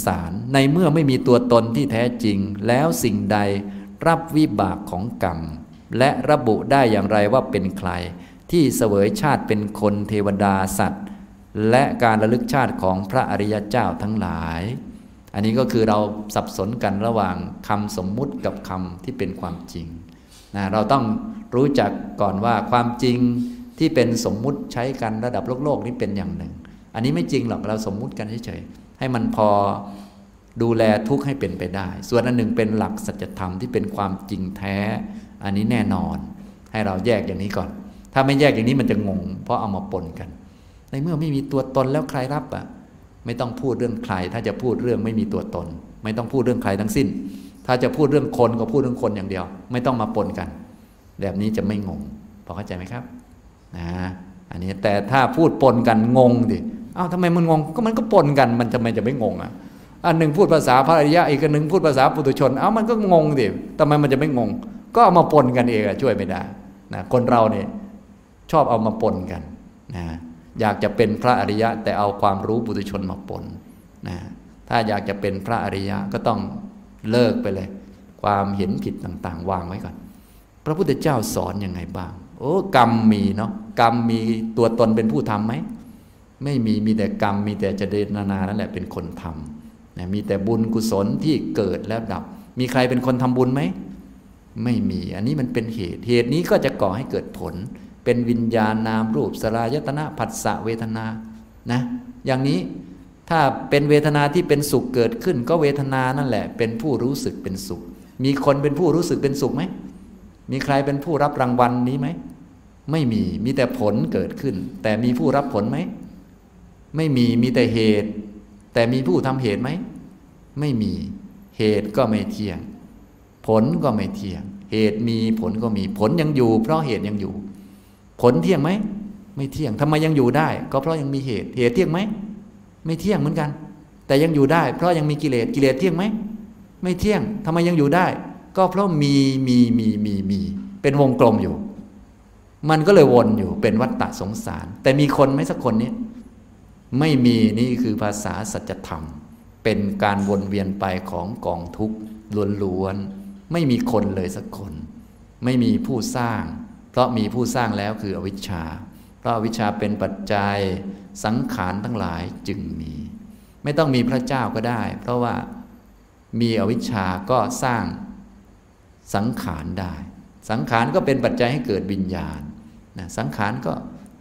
สารในเมื่อไม่มีตัวตนที่แท้จริงแล้วสิ่งใดรับวิบากของกรรมและระบุได้อย่างไรว่าเป็นใครที่เสวยชาติเป็นคนเทวดาสัตว์และการระลึกชาติของพระอริยเจ้าทั้งหลายอันนี้ก็คือเราสับสนกันระหว่างคำสมมุติกับคำที่เป็นความจริงนะเราต้องรู้จักก่อนว่าความจริงที่เป็นสมมุติใช้กันระดับโลกนี้เป็นอย่างหนึ่งอันนี้ไม่จริงหรอกเราสมมุติกันเฉยๆให้มันพอดูแลทุกข์ให้เป็นไปได้ส่วนอันหนึ่งเป็นหลักสัจธรรมที่เป็นความจริงแท้อันนี้แน่นอนให้เราแยกอย่างนี้ก่อนถ้าไม่แยกอย่างนี้มันจะงงเพราะเอามาปนกันในเมื่อไม่มีตัวตนแล้วใครรับไม่ต้องพูดเรื่องใครถ้าจะพูดเรื่องไม่มีตัวตนไม่ต้องพูดเรื่องใครทั้งสิ้นถ้าจะพูดเรื่องคนก็พูดเรื่องคนอย่างเดียวไม่ต้องมาปนกันแบบนี้จะไม่งงพอเข้าใจไหมครับอันนี้แต่ถ้าพูดปนกันงงดิทำไมมันงงก็มันก็ปนกันมันจะไม่งงอันหนึ่งพูดภาษาพระอริยะอีกอันหนึ่งพูดภาษาปุถุชนมันก็งงดิทำไมมันจะไม่งงก็เอามาปนกันเองช่วยไม่ได้นะคนเราเนี่ยชอบเอามาปนกันนะอยากจะเป็นพระอริยะแต่เอาความรู้ปุถุชนมาปนนะถ้าอยากจะเป็นพระอริยะก็ต้องเลิกไปเลยความเห็นผิดต่างๆวางไว้ก่อนพระพุทธเจ้าสอนยังไงบ้างกรรมมีเนาะกรรมมีตัวตนเป็นผู้ทำไหมไม่มีแต่กรรมมีแต่เจตนานั่นแหละเป็นคนทำนะมีแต่บุญกุศลที่เกิดแล้วดับมีใครเป็นคนทำบุญไหมไม่มีอันนี้มันเป็นเหตุนี้ก็จะก่อให้เกิดผลเป็นวิญญาณนามรูปสลายตนะผัสสะเวทนานะอย่างนี้ถ้าเป็นเวทนาที่เป็นสุขเกิดขึ้นก็เวทนานั่นแหละเป็นผู้รู้สึกเป็นสุขมีคนเป็นผู้รู้สึกเป็นสุขไหมมีใครเป็นผู้รับรางวัลนี้ไหมไม่มีแต่ผลเกิดขึ้นแต่มีผู้รับผลไหมไม่มีแต่เหตุแต่มีผู้ทำเหตุไหมไม่มีเหตุก็ไม่เที่ยงผลก็ไม่เที่ยงเหตุมีผลก็มีผลยังอยู่เพราะเหตุยังอยู่ผลเที่ยงไหมไม่เที่ยงทำไมยังอยู่ได้ก็เพราะยังมีเหตุเที่ยงไหมไม่เที่ยงเหมือนกันแต่ยังอยู่ได้เพราะยังมีกิเลสเที่ยงไหมไม่เที่ยงทำไมยังอยู่ได้ก็เพราะมีเป็นวงกลมอยู่มันก็เลยวนอยู่เป็นวัฏฏะสงสารแต่มีคนไหมสักคนนี้ไม่มีนี่คือภาษาสัจธรรมเป็นการวนเวียนไปของกองทุกข์ล้วนๆไม่มีคนเลยสักคนไม่มีผู้สร้างเพราะมีผู้สร้างแล้วคืออวิชชาเพราะอวิชชาเป็นปัจจัยสังขารทั้งหลายจึงมีไม่ต้องมีพระเจ้าก็ได้เพราะว่ามีอวิชชาก็สร้างสังขารได้สังขารก็เป็นปัจจัยให้เกิดวิญญาณนะสังขารก็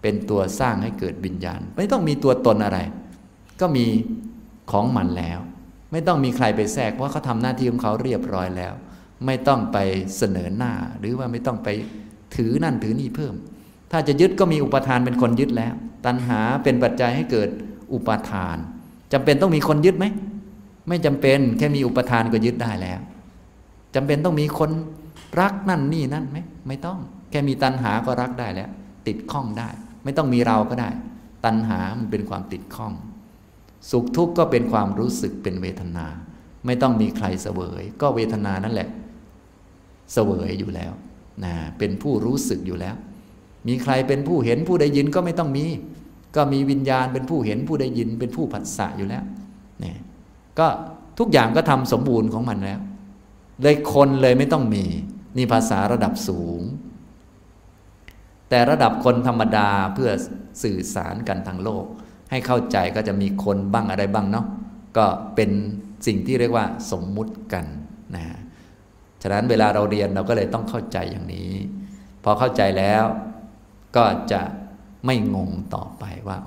เป็นตัวสร้างให้เกิดวิญญาณไม่ต้องมีตัวตนอะไรก็มีของมันแล้วไม่ต้องมีใครไปแทรกเพราะเขาทำหน้าที่ของเขาเรียบร้อยแล้วไม่ต้องไปเสนอหน้าหรือว่าไม่ต้องไปถือนั่นถือนี่เพิ่มถ้าจะยึดก็มีอุปทานเป็นคนยึดแล้วตัณหาเป็นปัจจัยให้เกิดอุปทานจำเป็นต้องมีคนยึดไหมไม่จำเป็นแค่มีอุปทานก็ยึดได้แล้วจำเป็นต้องมีคนรักนั่นนี่นั่นไหมไม่ต้องแค่มีตัณหาก็รักได้แล้วติดข้องได้ไม่ต้องมีเราก็ได้ตัณหามันเป็นความติดข้องสุขทุกข์ก็เป็นความรู้สึกเป็นเวทนาไม่ต้องมีใครเสวยก็เวทนานั่นแหละเสวยอยู่แล้วนะเป็นผู้รู้สึกอยู่แล้วมีใครเป็นผู้เห็นผู้ได้ยินก็ไม่ต้องมีก็มีวิญญาณเป็นผู้เห็นผู้ได้ยินเป็นผู้ผัสสะอยู่แล้วเนี่ยก็ทุกอย่างก็ทำสมบูรณ์ของมันแล้วเลยคนเลยไม่ต้องมีนี่ภาษาระดับสูงแต่ระดับคนธรรมดาเพื่อสื่อสารกันทางโลกให้เข้าใจก็จะมีคนบ้างอะไรบ้างเนาะก็เป็นสิ่งที่เรียกว่าสมมุติกันนะฉะนั้นเวลาเราเรียนเราก็เลยต้องเข้าใจอย่างนี้พอเข้าใจแล้วก็จะไม่งงต่อไปว่า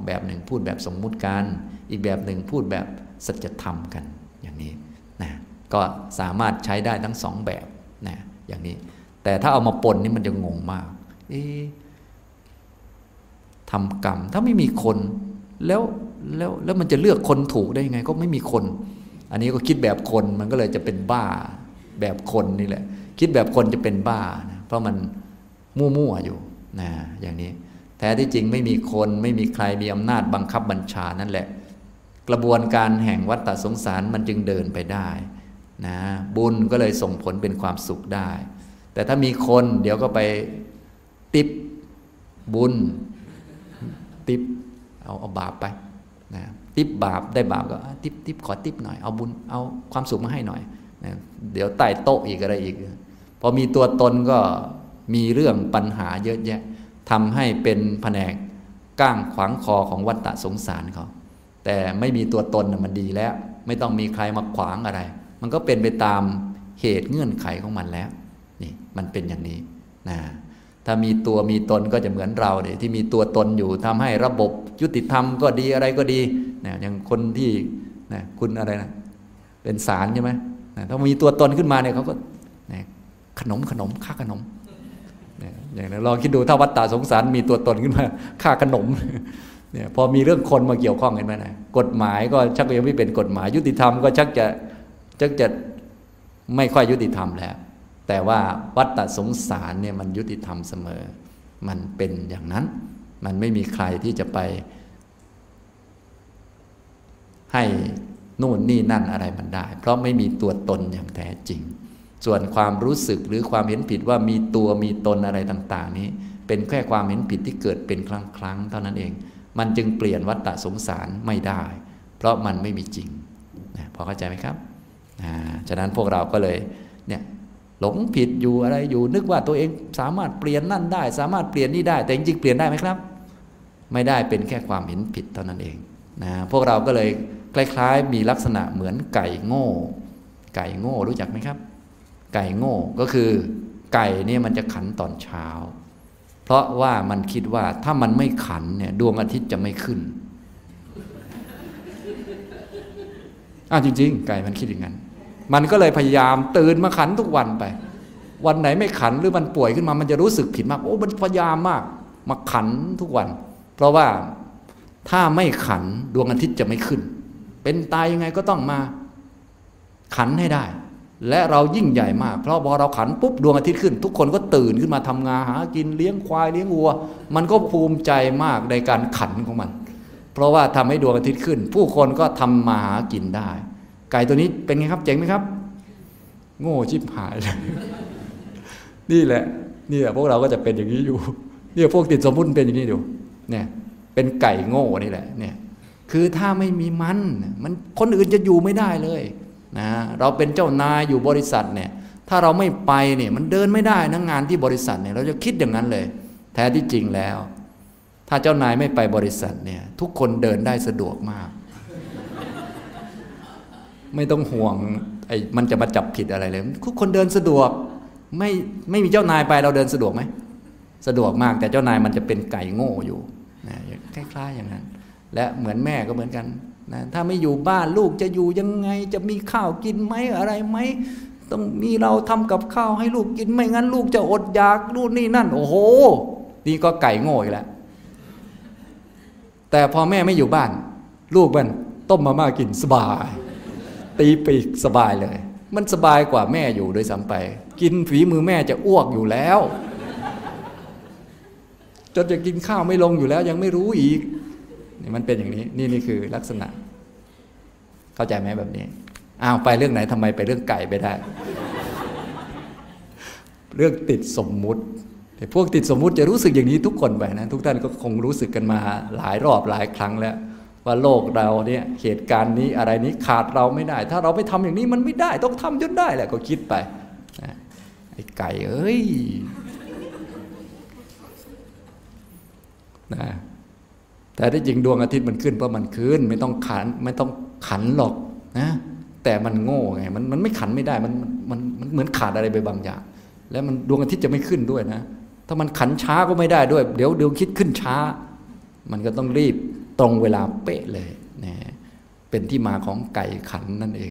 แบบหนึ่งพูดแบบสมมุติกันอีกแบบหนึ่งพูดแบบสัจธรรมกันอย่างนี้นะก็สามารถใช้ได้ทั้งสองแบบนะอย่างนี้แต่ถ้าเอามาปนนี่มันจะงงมากทำกรรมถ้าไม่มีคนแล้วมันจะเลือกคนถูกได้ยังไงก็ไม่มีคนอันนี้ก็คิดแบบคนมันก็เลยจะเป็นบ้าแบบคนนี่แหละคิดแบบคนจะเป็นบ้านะเพราะมันมั่วๆอยู่นะอย่างนี้แท้ที่จริงไม่มีคนไม่มีใครมีอำนาจบังคับบัญชานั่นแหละกระบวนการแห่งวัฏฏะสงสารมันจึงเดินไปได้นะบุญก็เลยส่งผลเป็นความสุขได้แต่ถ้ามีคนเดี๋ยวก็ไปติบบุญติบเอาบาปไปนะ ติบบาปได้บาปก็ติบขอติบหน่อยเอาบุญเอาความสุขมาให้หน่อยนะเดี๋ยวใต้โต๊ะอีกอะไรอีกพอมีตัวตนก็มีเรื่องปัญหาเยอะแยะทำให้เป็นแผนกก้างขวางคอของวัฏฏะสงสารเขาแต่ไม่มีตัวตนมันดีแล้วไม่ต้องมีใครมาขวางอะไรมันก็เป็นไปตามเหตุเงื่อนไขของมันแล้วนี่มันเป็นอย่างนี้นะถ้ามีตัวมีตนก็จะเหมือนเราเนี่ยที่มีตัวตนอยู่ทำให้ระบบยุติธรรมก็ดีอะไรก็ดีนะอย่างคนที่นะคุณอะไรนะเป็นศาลใช่ไหมนะถ้ามีตัวตนขึ้นมาเนี่ยเขาก็นะขนมค่าขนมนะอย่างนั้นลองคิดดูถ้าวัฏฏะสงสารมีตัวตนขึ้นมาค่าขนมเนี่ยพอมีเรื่องคนมาเกี่ยวข้องเห็นไหมนะกฎหมายก็ชักยังไม่เป็นกฎหมายยุติธรรมก็ชักจะไม่ค่อยยุติธรรมแล้วแต่ว่าวัฏฏะสงสารเนี่ยมันยุติธรรมเสมอมันเป็นอย่างนั้นมันไม่มีใครที่จะไปให้นู่นนี่นั่นอะไรมันได้เพราะไม่มีตัวตนอย่างแท้จริงส่วนความรู้สึกหรือความเห็นผิดว่ามีตัวมีตนอะไรต่างๆนี้เป็นแค่ความเห็นผิดที่เกิดเป็นครั้งเท่านั้นเองมันจึงเปลี่ยนวัฏฏะสงสารไม่ได้เพราะมันไม่มีจริงนะพอเข้าใจไหมครับฉะนั้นพวกเราก็เลยเนี่ยหลงผิดอยู่อะไรอยู่นึกว่าตัวเองสามารถเปลี่ยนนั่นได้สามารถเปลี่ยนนี่ได้แต่จริงๆเปลี่ยนได้ไหมครับไม่ได้เป็นแค่ความเห็นผิดเท่านั้นเองนะพวกเราก็เลยคล้ายๆมีลักษณะเหมือนไก่โง่รู้จักไหมครับไก่โง่ก็คือไก่เนี่ยมันจะขันตอนเช้าเพราะว่ามันคิดว่าถ้ามันไม่ขันเนี่ยดวงอาทิตย์จะไม่ขึ้นจริงๆไก่มันคิดอย่างนั้นมันก็เลยพยายามตื่นมาขันทุกวันไปวันไหนไม่ขันหรือมันป่วยขึ้นมามันจะรู้สึกผิดมากโอ้มันพยายามมากมาขันทุกวันเพราะว่าถ้าไม่ขันดวงอาทิตย์จะไม่ขึ้นเป็นตายยังไงก็ต้องมาขันให้ได้และเรายิ่งใหญ่มากเพราะพอเราขันปุ๊บดวงอาทิตย์ขึ้นทุกคนก็ตื่นขึ้นมาทำงานหากินเลี้ยงควายเลี้ยงวัวมันก็ภูมิใจมากในการขันของมันเพราะว่าทำให้ดวงอาทิตย์ขึ้นผู้คนก็ทำมาหากินได้ไก่ตัวนี้เป็นไงครับเจ๋งไหมครับโง่ชิบหายเลยนี่แหละพวกเราก็จะเป็นอย่างนี้อยู่เนี่ยพวกติดสมมุติเป็นอย่างนี้อยู่เนี่ยเป็นไก่โง่นี่แหละเนี่ยคือถ้าไม่มีมันคนอื่นจะอยู่ไม่ได้เลยนะเราเป็นเจ้านายอยู่บริษัทเนี่ยถ้าเราไม่ไปเนี่ยมันเดินไม่ได้นะงานที่บริษัทเนี่ยเราจะคิดอย่างนั้นเลยแท้ที่จริงแล้วถ้าเจ้านายไม่ไปบริษัทเนี่ยทุกคนเดินได้สะดวกมากไม่ต้องห่วงมันจะมาจับผิดอะไรเลยทุกคนเดินสะดวกไม่มีเจ้านายไปเราเดินสะดวกไหมสะดวกมากแต่เจ้านายมันจะเป็นไก่โง่อยู่นะคล้ายๆอย่างนั้นและเหมือนแม่ก็เหมือนกันนะถ้าไม่อยู่บ้านลูกจะอยู่ยังไงจะมีข้าวกินไหมอะไรไหมต้องมีเราทำกับข้าวให้ลูกกินไม่งั้นลูกจะอดอยากนู่นนี่นั่นโอ้โหนี่ก็ไก่โง่อีกแล้วแต่พอแม่ไม่อยู่บ้านลูกมันต้มมาม่ากินสบายตีปีกสบายเลยมันสบายกว่าแม่อยู่โดยซ้ำไปกินฝีมือแม่จะอ้วกอยู่แล้วจนจะกินข้าวไม่ลงอยู่แล้วยังไม่รู้อีกนี่มันเป็นอย่างนี้นี่คือลักษณะเข้าใจไหมแบบนี้ไปเรื่องไหนทำไมไปเรื่องไก่ไปได้ เรื่องติดสมมุติแต่พวกติดสมมุติจะรู้สึกอย่างนี้ทุกคนไปนะทุกท่านก็คงรู้สึกกันมาหลายรอบหลายครั้งแล้วว่าโลกเราเนี่ยเหตุการณ์นี้อะไรนี้ขาดเราไม่ได้ถ้าเราไม่ทำอย่างนี้มันไม่ได้ต้องทำจนได้แหละก็คิดไปไอ้ไก่เอ้ยนะแต่ที่จริงดวงอาทิตย์มันขึ้นเพราะมันขึ้นไม่ต้องขันหรอกนะแต่มันโง่ไงมันไม่ขันไม่ได้มันเหมือนขาดอะไรไปบางอย่างแล้วมันดวงอาทิตย์จะไม่ขึ้นด้วยนะถ้ามันขันช้าก็ไม่ได้ด้วยเดี๋ยวคิดขึ้นช้ามันก็ต้องรีบตรงเวลาเป๊ะเลยนะเป็นที่มาของไก่ขันนั่นเอง